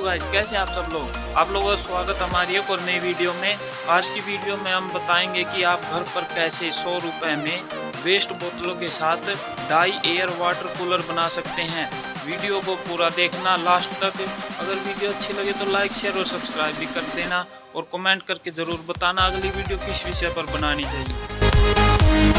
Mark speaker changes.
Speaker 1: Guys, कैसे आप सब लोग। आप लोगों का स्वागत हमारी एक और नई वीडियो में। आज की वीडियो में हम बताएंगे कि आप घर पर कैसे 100 रुपए में वेस्ट बोतलों के साथ डाई एयर वाटर कूलर बना सकते हैं। वीडियो को पूरा देखना लास्ट तक। अगर वीडियो अच्छी लगे तो लाइक, शेयर और सब्सक्राइब भी कर देना और कमेंट करके ज़रूर बताना अगली वीडियो किस विषय पर बनानी चाहिए।